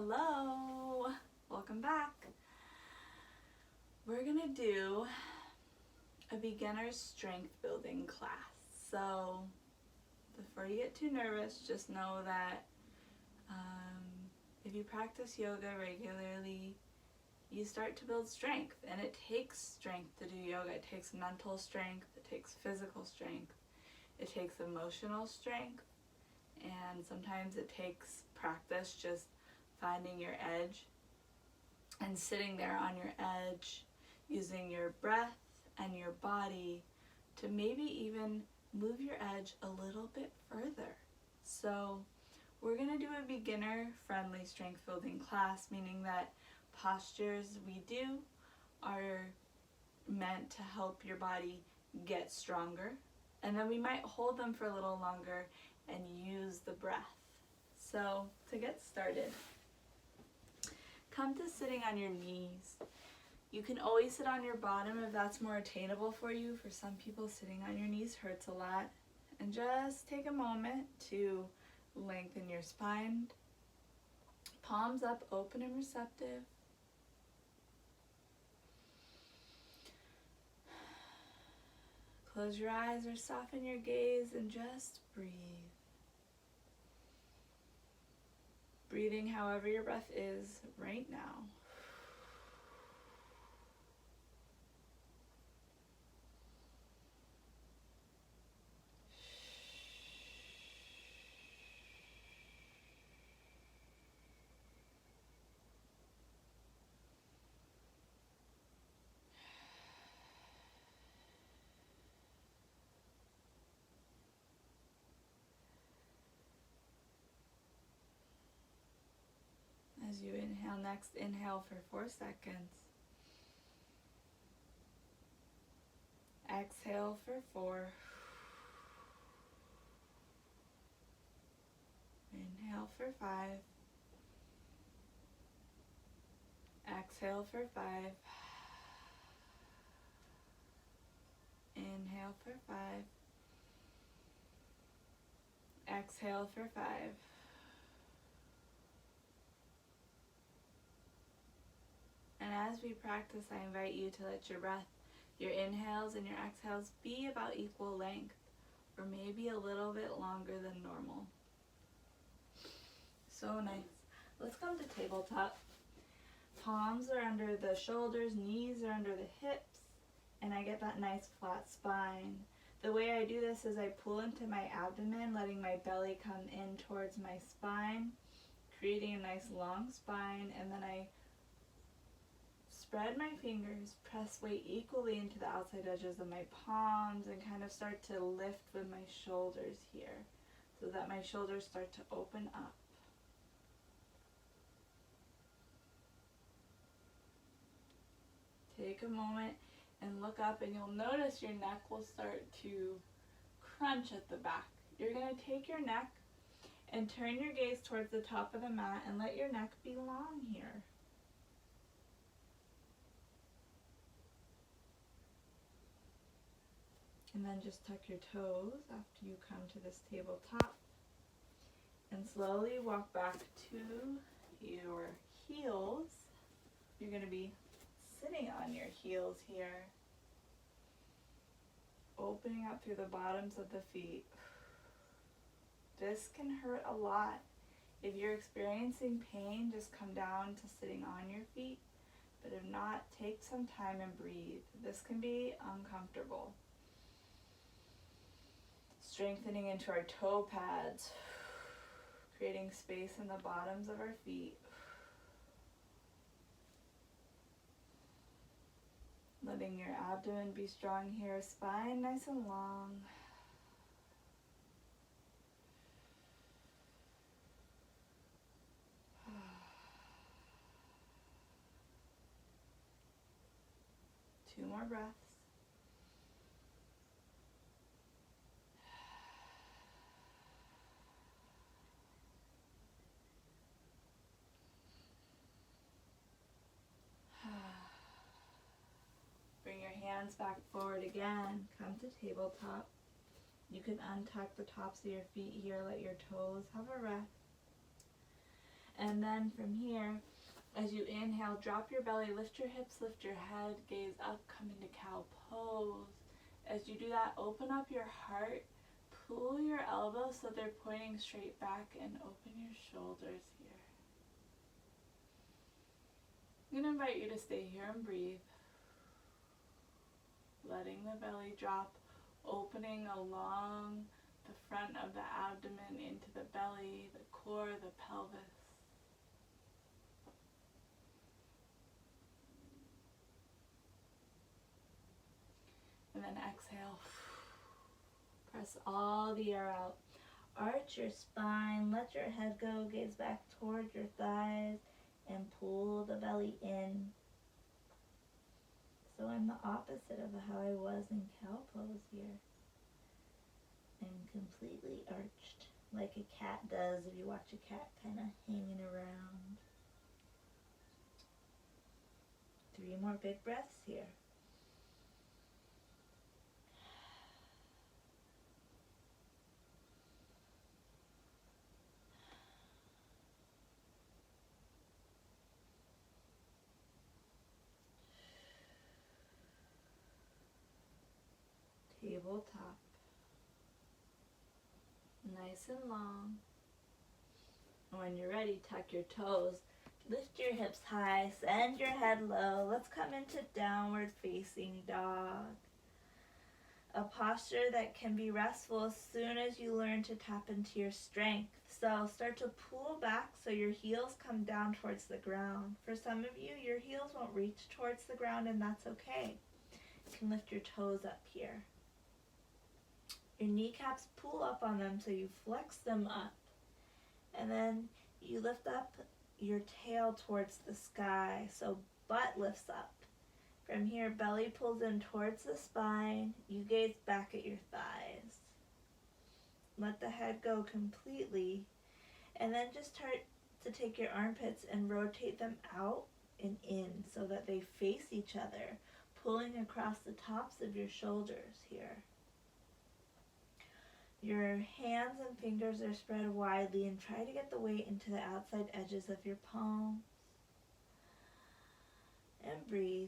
Hello, welcome back. We're gonna do a beginner's strength building class. So before you get too nervous, just know that if you practice yoga regularly, you start to build strength, and it takes strength to do yoga. It takes mental strength, it takes physical strength, it takes emotional strength, and sometimes it takes practice just finding your edge and sitting there on your edge, using your breath and your body to maybe even move your edge a little bit further. So we're going to do a beginner friendly strength building class, meaning that postures we do are meant to help your body get stronger, and then we might hold them for a little longer and use the breath. So to get started, come to sitting on your knees. You can always sit on your bottom if that's more attainable for you. For some people, sitting on your knees hurts a lot. And just take a moment to lengthen your spine. Palms up, open and receptive. Close your eyes or soften your gaze and just breathe. Breathing however your breath is right now. As you inhale, next inhale for 4 seconds. Exhale for 4. Inhale for 5. Exhale for 5. Inhale for 5. Exhale for 5. And as we practice, I invite you to let your breath, your inhales and your exhales be about equal length, or maybe a little bit longer than normal. So nice. Let's come to tabletop. Palms are under the shoulders, knees are under the hips, and I get that nice flat spine. The way I do this is I pull into my abdomen, letting my belly come in towards my spine, creating a nice long spine, and then I spread my fingers, press weight equally into the outside edges of my palms, and kind of start to lift with my shoulders here so that my shoulders start to open up. Take a moment and look up, and you'll notice your neck will start to crunch at the back. You're going to take your neck and turn your gaze towards the top of the mat and let your neck be long here. And then just tuck your toes after you come to this tabletop. And slowly walk back to your heels. You're going to be sitting on your heels here. Opening up through the bottoms of the feet. This can hurt a lot. If you're experiencing pain, just come down to sitting on your feet. But if not, take some time and breathe. This can be uncomfortable. Strengthening into our toe pads, creating space in the bottoms of our feet. Letting your abdomen be strong here, spine nice and long. Two more breaths. Bring your hands back forward again. Come to tabletop. You can untuck the tops of your feet here. Let your toes have a rest. And then from here, as you inhale, drop your belly, lift your hips, lift your head, gaze up, come into cow pose. As you do that, open up your heart, pull your elbows so they're pointing straight back, and open your shoulders here. I'm going to invite you to stay here and breathe. Letting the belly drop, opening along the front of the abdomen into the belly, the core, the pelvis. And then exhale. Press all the air out. Arch your spine, let your head go, gaze back towards your thighs, and pull the belly in. So I'm the opposite of how I was in cow pose here. I'm completely arched, like a cat does if you watch a cat kind of hanging around. 3 more big breaths here. Tabletop. Nice and long. When you're ready, tuck your toes. Lift your hips high, send your head low. Let's come into downward facing dog. A posture that can be restful as soon as you learn to tap into your strength. So start to pull back so your heels come down towards the ground. For some of you, your heels won't reach towards the ground, and that's okay. You can lift your toes up here. Your kneecaps pull up on them so you flex them up. And then you lift up your tail towards the sky, so butt lifts up. From here, belly pulls in towards the spine. You gaze back at your thighs. Let the head go completely. And then just start to take your armpits and rotate them out and in so that they face each other, pulling across the tops of your shoulders here. Your hands and fingers are spread widely, and try to get the weight into the outside edges of your palms. And breathe.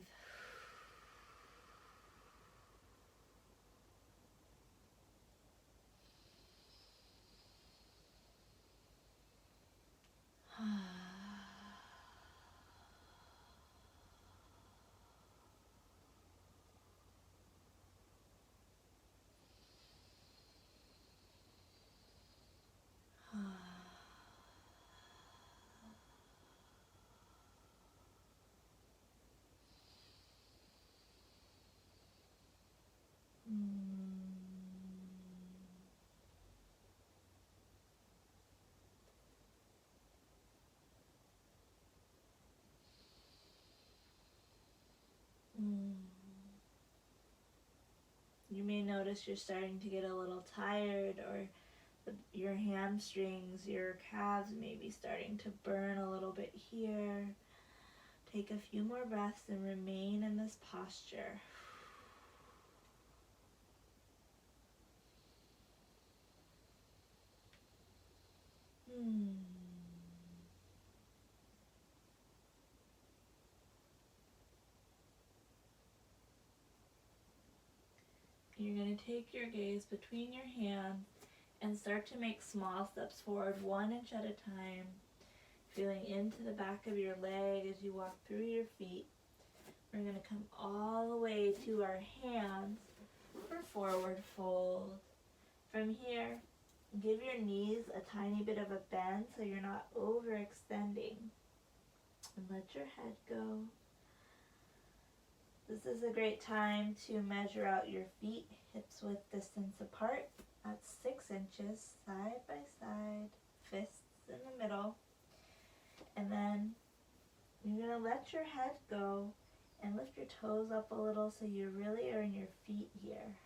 You may notice you're starting to get a little tired, or your hamstrings, your calves may be starting to burn a little bit here. Take a few more breaths and remain in this posture. You're going to take your gaze between your hands and start to make small steps forward, 1 inch at a time, feeling into the back of your leg as you walk through your feet. We're going to come all the way to our hands for forward fold. From here, give your knees a tiny bit of a bend so you're not overextending. And let your head go. This is a great time to measure out your feet, hips width distance apart at 6 inches, side by side, fists in the middle. And then you're going to let your head go and lift your toes up a little so you really are in your feet here.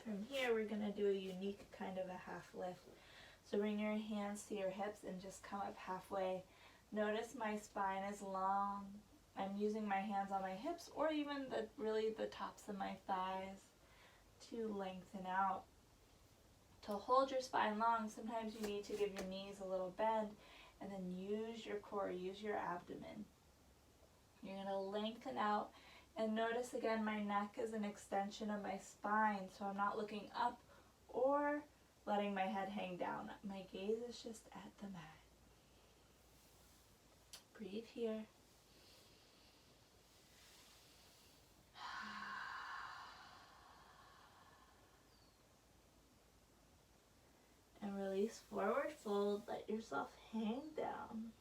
From here, we're going to do a unique kind of a half lift. So bring your hands to your hips and just come up halfway. Notice my spine is long. I'm using my hands on my hips or even the tops of my thighs to lengthen out. To hold your spine long, sometimes you need to give your knees a little bend and then use your core, use your abdomen. You're going to lengthen out and notice again my neck is an extension of my spine, so I'm not looking up or letting my head hang down. My gaze is just at the mat. Breathe here. And release, forward fold, let yourself hang down.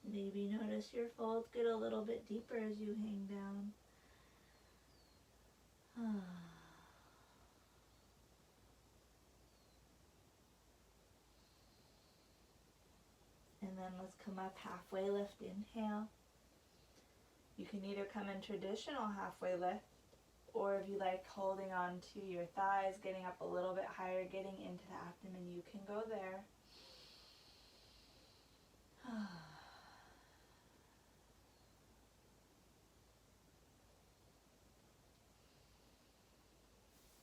Maybe notice your folds get a little bit deeper as you hang down. And then let's come up halfway lift, inhale. You can either come in traditional halfway lift, or if you like holding on to your thighs, getting up a little bit higher, getting into the abdomen, you can go there.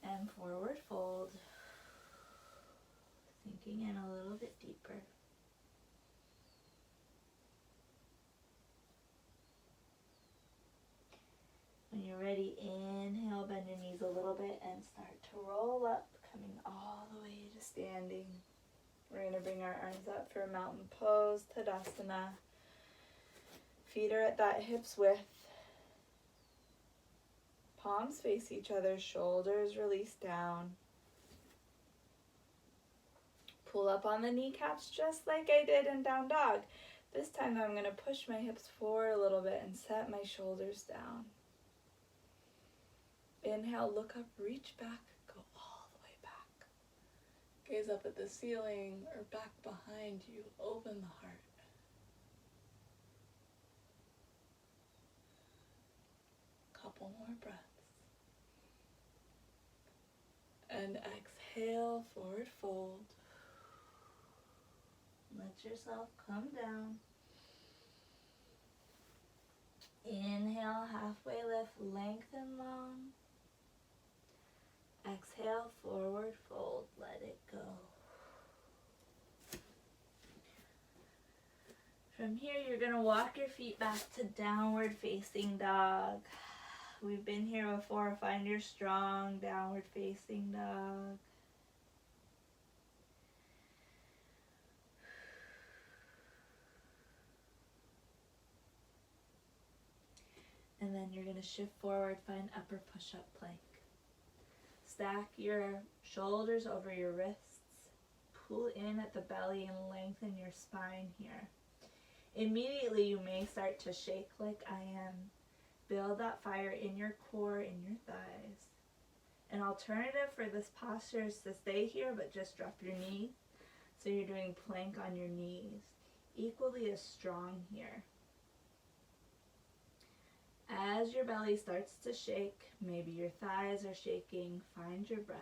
And forward fold, sinking in a little bit deeper. When you're ready, inhale, bend your knees a little bit and start to roll up, coming all the way to standing. We're going to bring our arms up for mountain pose, Tadasana. Feet are at that hips width. Palms face each other, shoulders release down. Pull up on the kneecaps just like I did in down dog. This time I'm going to push my hips forward a little bit and set my shoulders down. Inhale, look up, reach back, go all the way back. Gaze up at the ceiling or back behind you, open the heart. Couple more breaths. And exhale, forward fold. Let yourself come down. Inhale, halfway lift, lengthen long. Exhale, forward fold, let it go. From here, you're going to walk your feet back to downward facing dog. We've been here before. Find your strong downward facing dog. And then you're going to shift forward, find upper push-up plank. Stack your shoulders over your wrists. Pull in at the belly and lengthen your spine here. Immediately you may start to shake like I am. Build that fire in your core, in your thighs. An alternative for this posture is to stay here but just drop your knees. So you're doing plank on your knees. Equally as strong here. As your belly starts to shake, maybe your thighs are shaking, find your breath.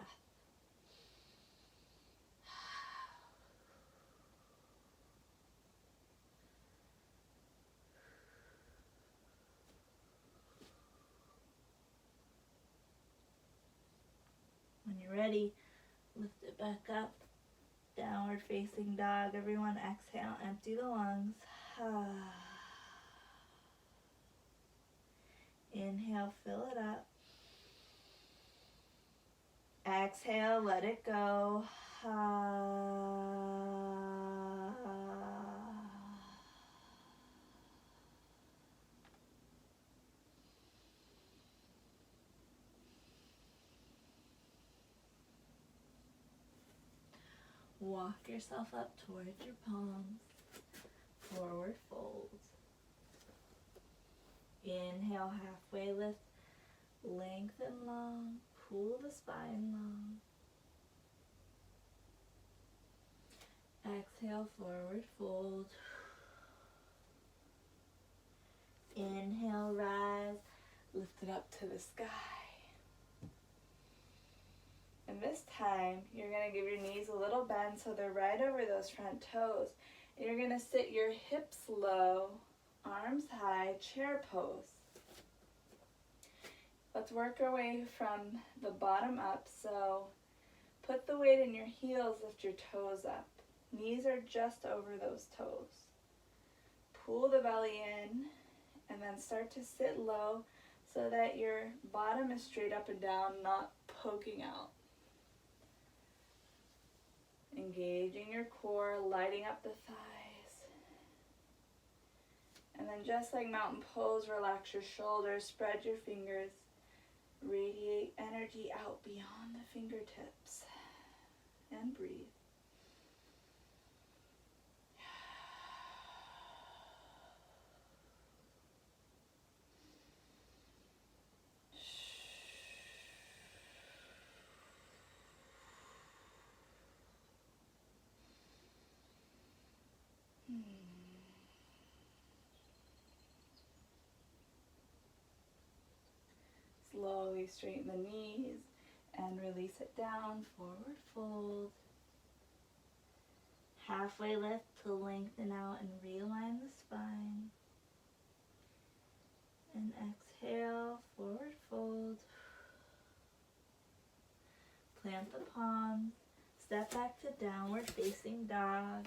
When you're ready, lift it back up. Downward facing dog. Everyone exhale, empty the lungs. Inhale, fill it up. Exhale, let it go. Walk yourself up towards your palms. Forward fold. Inhale, halfway lift. Lengthen long. Pull the spine long. Exhale, forward fold. Inhale, rise, lift it up to the sky. And this time, you're going to give your knees a little bend so they're right over those front toes. And you're going to sit your hips low, arms high, chair pose. Let's work our way from the bottom up. So put the weight in your heels, lift your toes up. Knees are just over those toes. Pull the belly in and then start to sit low so that your bottom is straight up and down, not poking out. Engaging your core, lighting up the thighs. And then just like mountain pose, relax your shoulders, spread your fingers, radiate energy out beyond the fingertips, and breathe. Slowly straighten the knees and release it down, forward fold. Halfway lift to lengthen out and realign the spine. And exhale, forward fold. Plant the palms, step back to downward facing dog.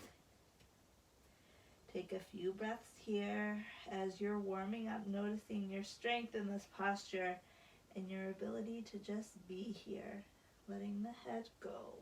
Take a few breaths here as you're warming up, noticing your strength in this posture and your ability to just be here, letting the head go.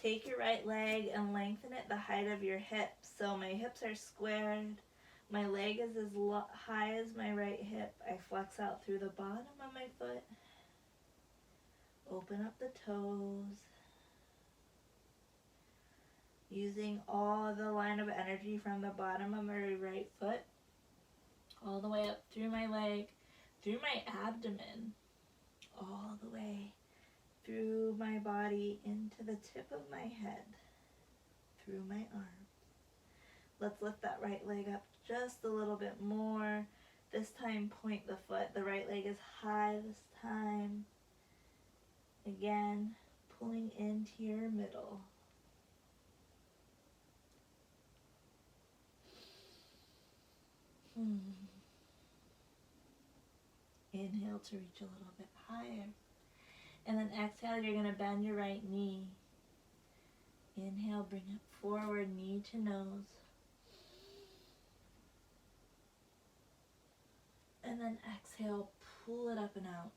Take your right leg and lengthen it the height of your hips. So my hips are squared. My leg is as high as my right hip. I flex out through the bottom of my foot. Open up the toes. Using all the line of energy from the bottom of my right foot all the way up through my leg, through my abdomen, all the way through my body into the tip of my head, through my arms. Let's lift that right leg up just a little bit more. This time point the foot. The right leg is high this time. Again, pulling into your middle. Inhale to reach a little bit higher. And then exhale, you're going to bend your right knee. Inhale, bring it forward, knee to nose. And then exhale, pull it up and out.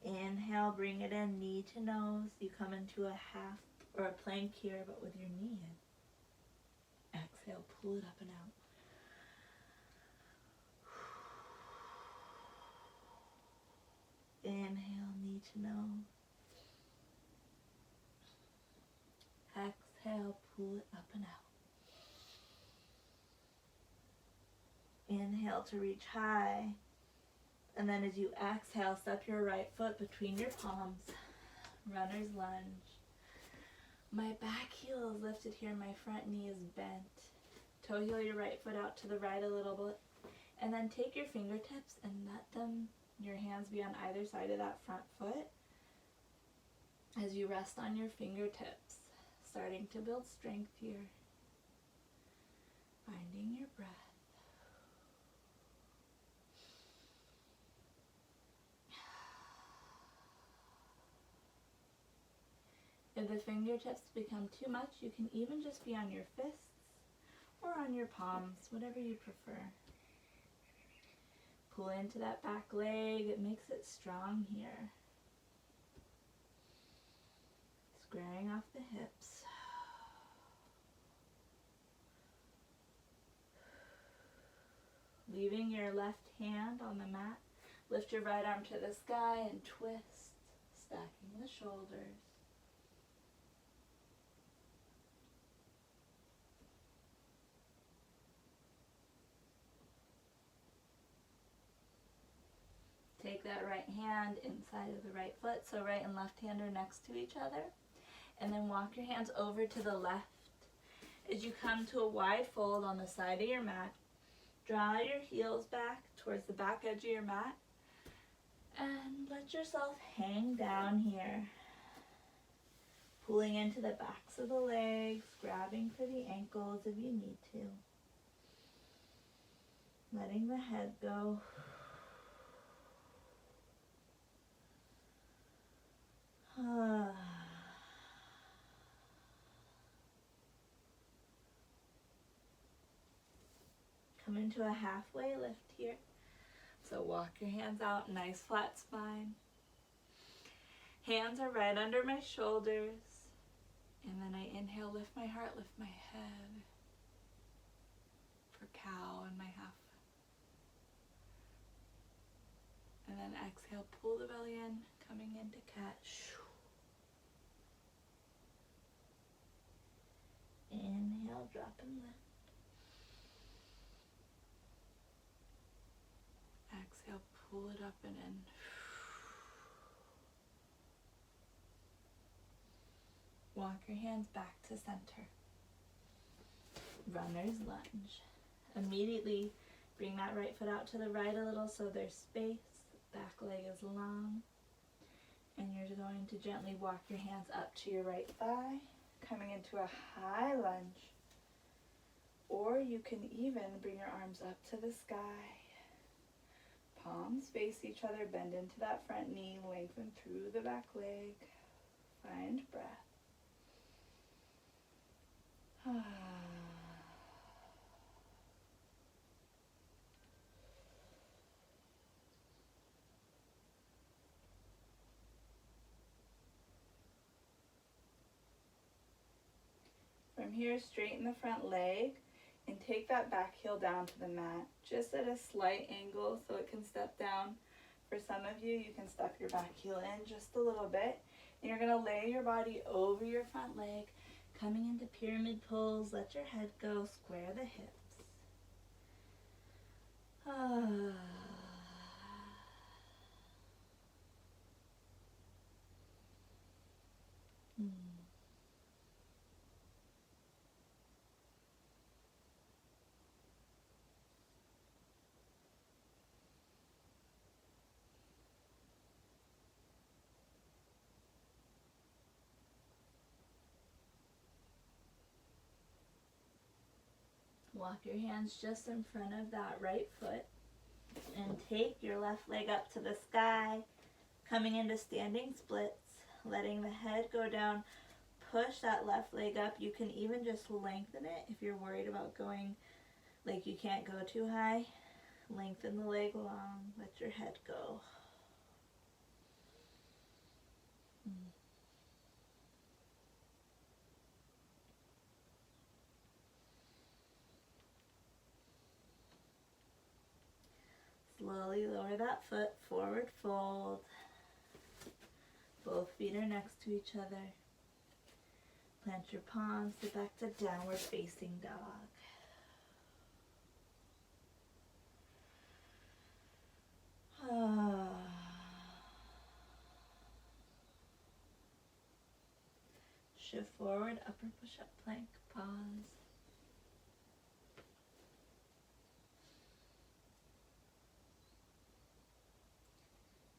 Inhale, bring it in, knee to nose. You come into a half or a plank here, but with your knee in. Exhale, pull it up and out. Inhale, knee to nose. Exhale, pull it up and out. Inhale to reach high. And then as you exhale, step your right foot between your palms. Runner's lunge. My back heel is lifted here. My front knee is bent. Toe heel your right foot out to the right a little bit. And then take your fingertips and let your hands be on either side of that front foot as you rest on your fingertips. Starting to build strength here. Finding your breath. If the fingertips become too much, you can even just be on your fists or on your palms, whatever you prefer. Pull into that back leg. It makes it strong here. Squaring off the hips. Leaving your left hand on the mat. Lift your right arm to the sky and twist, stacking the shoulders. right hand inside of the right foot, so right and left hand are next to each other. And then walk your hands over to the left. As you come to a wide fold on the side of your mat, draw your heels back towards the back edge of your mat and let yourself hang down here. Pulling into the backs of the legs, grabbing for the ankles if you need to. Letting the head go. Come into a halfway lift here. So walk your hands out, nice flat spine. Hands are right under my shoulders. And then I inhale, lift my heart, lift my head. For cow and my half. And then exhale, pull the belly in, coming into cat. Inhale, drop and lift. Exhale, pull it up and in. Walk your hands back to center. Runner's lunge. Immediately bring that right foot out to the right a little so there's space. Back leg is long. And you're going to gently walk your hands up to your right thigh, coming into a high lunge. Or you can even bring your arms up to the sky. Palms face each other, bend into that front knee, lengthen through the back leg. Find breath. From here, straighten the front leg and take that back heel down to the mat, just at a slight angle so it can step down. For some of you, you can step your back heel in just a little bit. And you're going to lay your body over your front leg, coming into pyramid pose. Let your head go, square the hips. Walk your hands just in front of that right foot and take your left leg up to the sky, coming into standing splits, letting the head go down. Push that left leg up. You can even just lengthen it if you're worried about going, like you can't go too high. Lengthen the leg long, let your head go. Slowly lower that foot, forward fold. Both feet are next to each other. Plant your palms, sit back to downward facing dog. Shift forward, upper push-up plank, pause.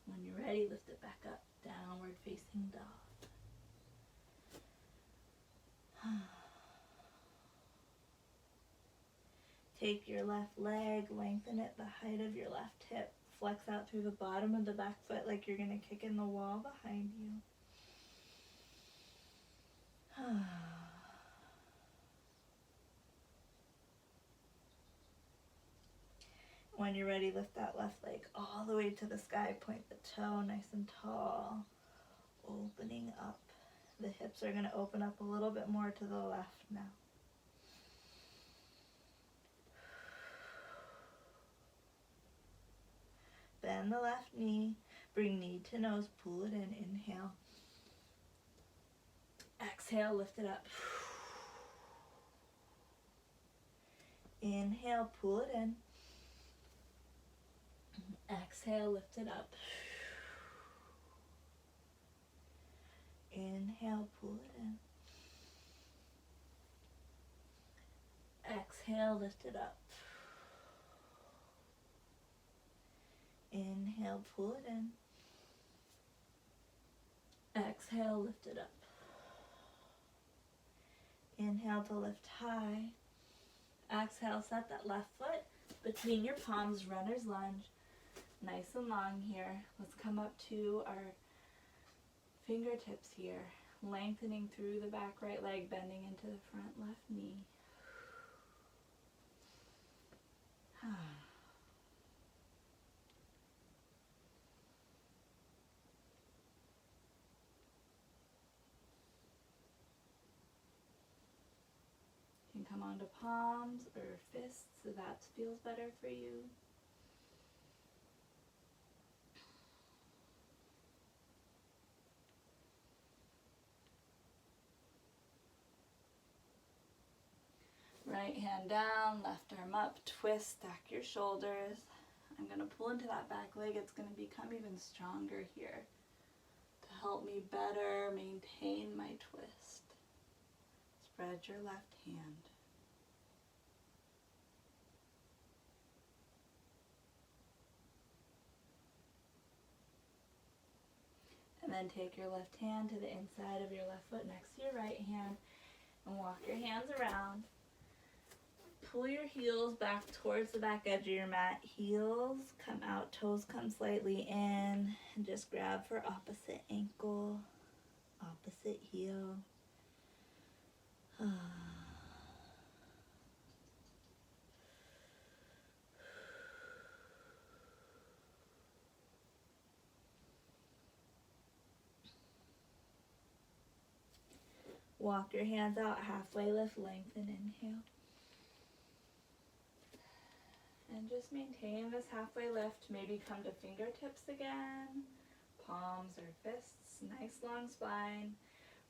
When you're ready, lift it back up, downward facing dog. Take your left leg, lengthen it the height of your left hip. Flex out through the bottom of the back foot like you're going to kick in the wall behind you. When you're ready, lift that left leg all the way to the sky. Point the toe nice and tall. Opening up. The hips are going to open up a little bit more to the left now. Bend the left knee. Bring knee to nose. Pull it in. Inhale. Exhale. Lift it up. Inhale. Pull it in. Exhale. Lift it up. Inhale, pull it in. Exhale, lift it up. Inhale, pull it in. Exhale, lift it up. Inhale to lift high. Exhale, set that left foot between your palms, runner's lunge. Nice and long here. Let's come up to our fingertips here. Lengthening through the back right leg, bending into the front left knee. You can come onto palms or fists if that feels better for you. Right hand down, left arm up, twist, stack your shoulders. I'm going to pull into that back leg. It's going to become even stronger here to help me better maintain my twist. Spread your left hand. And then take your left hand to the inside of your left foot next to your right hand and walk your hands around. Pull your heels back towards the back edge of your mat. Heels come out, toes come slightly in, and just grab for opposite ankle, opposite heel. Walk your hands out, halfway lift, lengthen, inhale. And just maintain this halfway lift. Maybe come to fingertips again, palms or fists, nice long spine.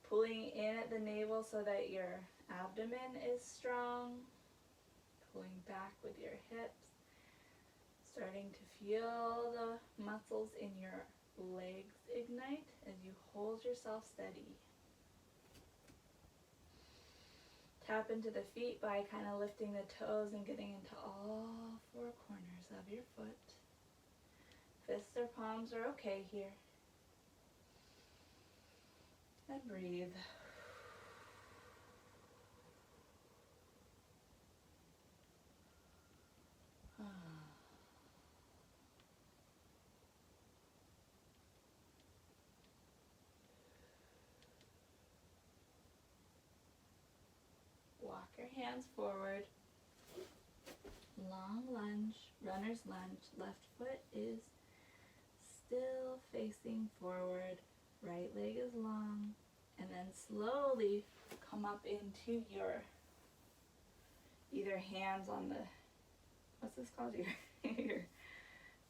Pulling in at the navel so that your abdomen is strong. Pulling back with your hips. Starting to feel the muscles in your legs ignite as you hold yourself steady. Tap into the feet by kind of lifting the toes and getting into all four corners of your foot. Fists or palms are okay here. And breathe. Walk your hands forward. Long lunge, runner's lunge. Left foot is still facing forward. Right leg is long. And then slowly come up into your either hands on the, what's this called? Your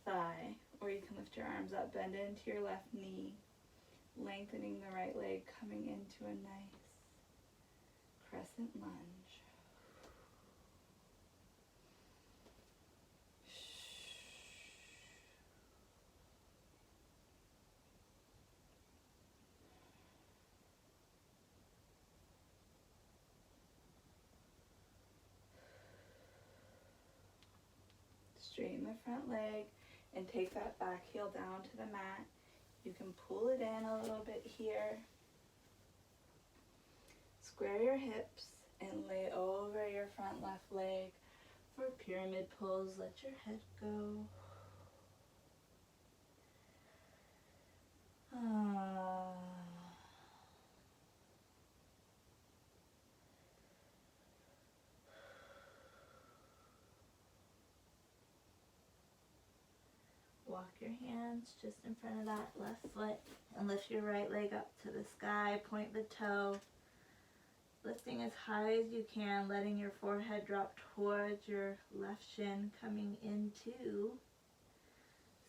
thigh. Or you can lift your arms up, bend into your left knee. Lengthening the right leg, coming into a nice crescent lunge. Straighten the front leg and take that back heel down to the mat. You can pull it in a little bit here. Square your hips and lay over your front left leg for pyramid pose. Let your head go. Walk your hands just in front of that left foot and lift your right leg up to the sky. Point the toe. Lifting as high as you can, letting your forehead drop towards your left shin, coming into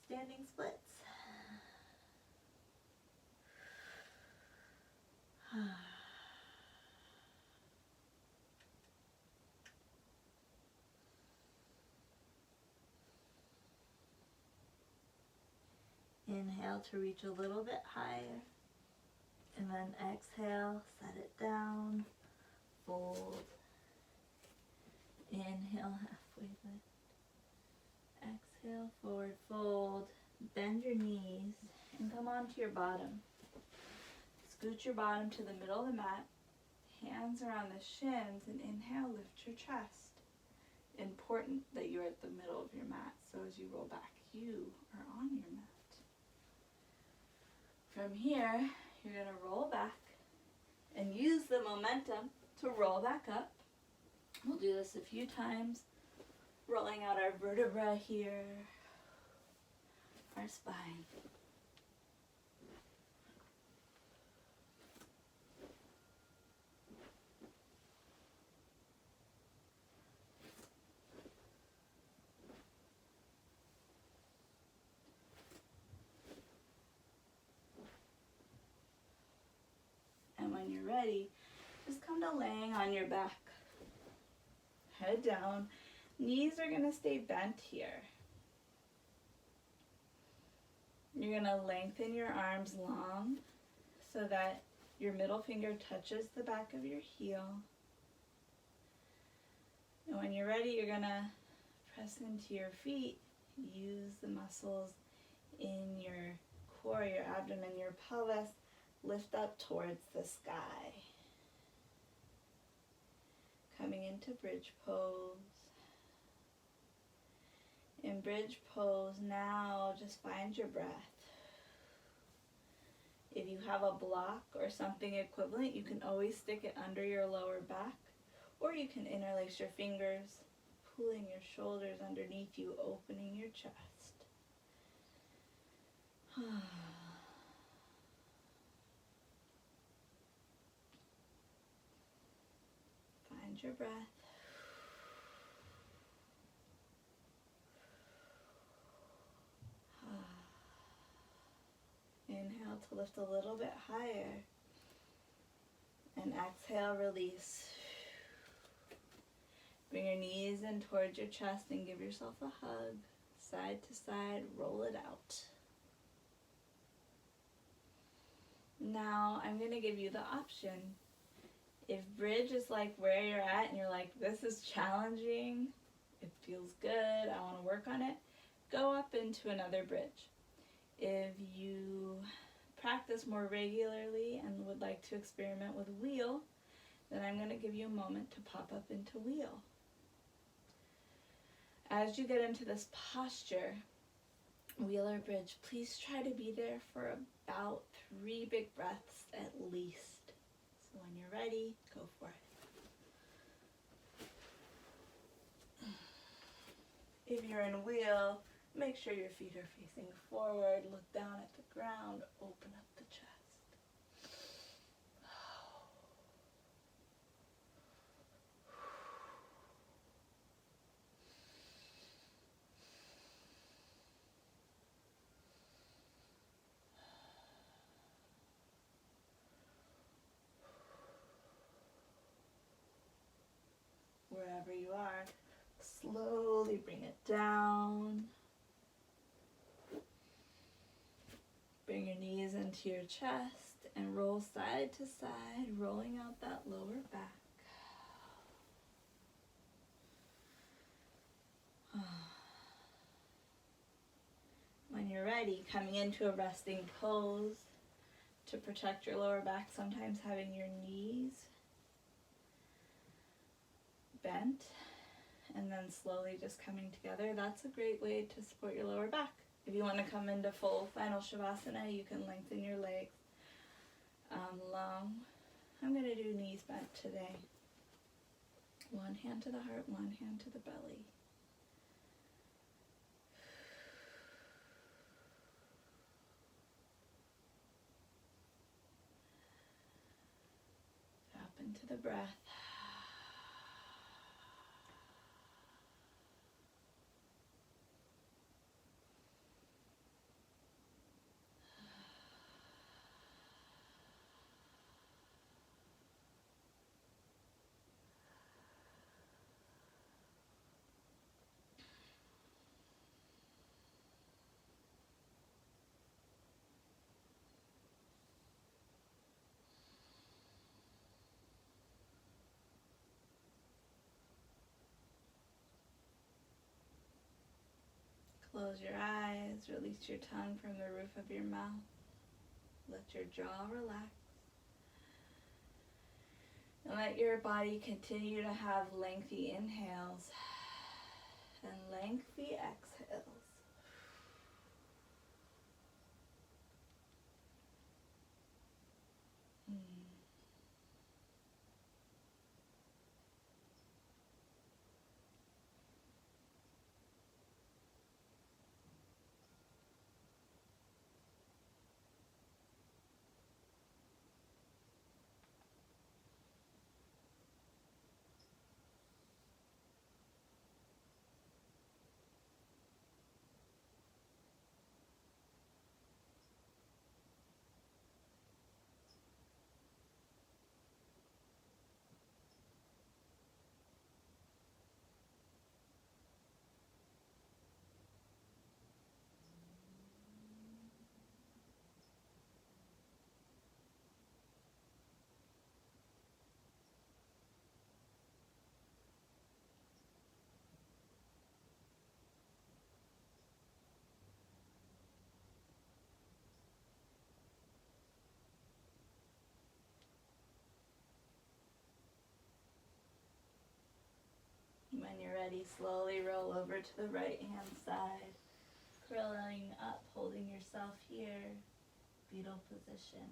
standing splits. Inhale to reach a little bit higher. And then exhale, set it down, fold. Inhale, halfway lift. Exhale, forward fold. Bend your knees and come onto your bottom. Scoot your bottom to the middle of the mat. Hands around the shins, and inhale, lift your chest. Important that you're at the middle of your mat, so as you roll back, you are on your mat. From here, you're going to roll back and use the momentum to roll back up. We'll do this a few times, rolling out our vertebra here, our spine. And when you're ready, just come to laying on your back. Head down. Knees are going to stay bent here. You're going to lengthen your arms long so that your middle finger touches the back of your heel. And when you're ready, you're going to press into your feet. Use the muscles in your core, your abdomen, your pelvis. Lift up towards the sky. Coming into bridge pose. In bridge pose now, just find your breath. If you have a block or something equivalent, you can always stick it under your lower back, or you can interlace your fingers, pulling your shoulders underneath you, opening your chest. Find your breath. Inhale to lift a little bit higher. And exhale, release. Bring your knees in towards your chest and give yourself a hug. Side to side, roll it out. Now I'm going to give you the option. If bridge is like where you're at and you're like, this is challenging, it feels good, I want to work on it, go up into another bridge. If you practice more regularly and would like to experiment with wheel, then I'm going to give you a moment to pop up into wheel. As you get into this posture, wheel or bridge, please try to be there for about 3 big breaths at least. So when you're ready, go for it. If you're in wheel, make sure your feet are facing forward, look down at the ground, open up the chest. Wherever you are, slowly bring it down. Bring your knees into your chest and roll side to side, rolling out that lower back. When you're ready, coming into a resting pose to protect your lower back, sometimes having your knees bent and then slowly just coming together. That's a great way to support your lower back. If you want to come into full final Shavasana, you can lengthen your legs long. I'm going to do knees bent today. One hand to the heart, one hand to the belly. Up into the breath. Close your eyes, release your tongue from the roof of your mouth. Let your jaw relax. And let your body continue to have lengthy inhales and lengthy exhales. When you're ready, slowly roll over to the right hand side, curling up, holding yourself here, fetal position.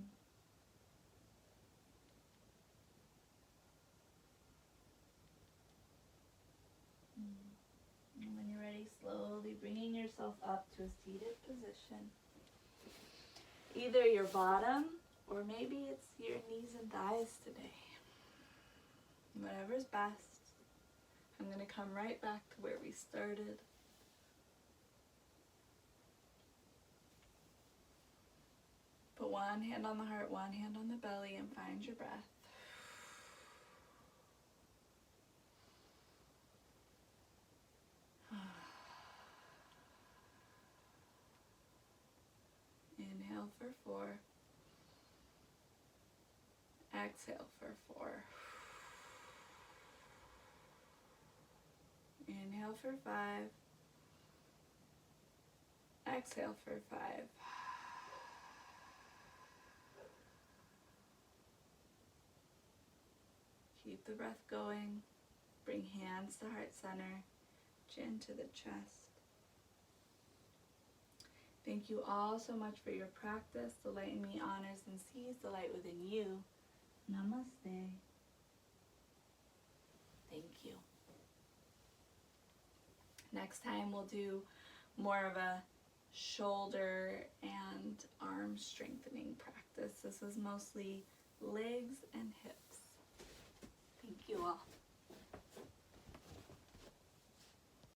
And when you're ready, slowly bringing yourself up to a seated position. Either your bottom, or maybe it's your knees and thighs today. Whatever's best. I'm going to come right back to where we started. Put one hand on the heart, one hand on the belly, and find your breath. Inhale for 4. Exhale for 4. Inhale for 5. Exhale for 5. Keep the breath going. Bring hands to heart center, chin to the chest. Thank you all so much for your practice. The light in me honors and sees the light within you. Namaste. Thank you. Next time we'll do more of a shoulder and arm strengthening practice. This is mostly legs and hips. Thank you all.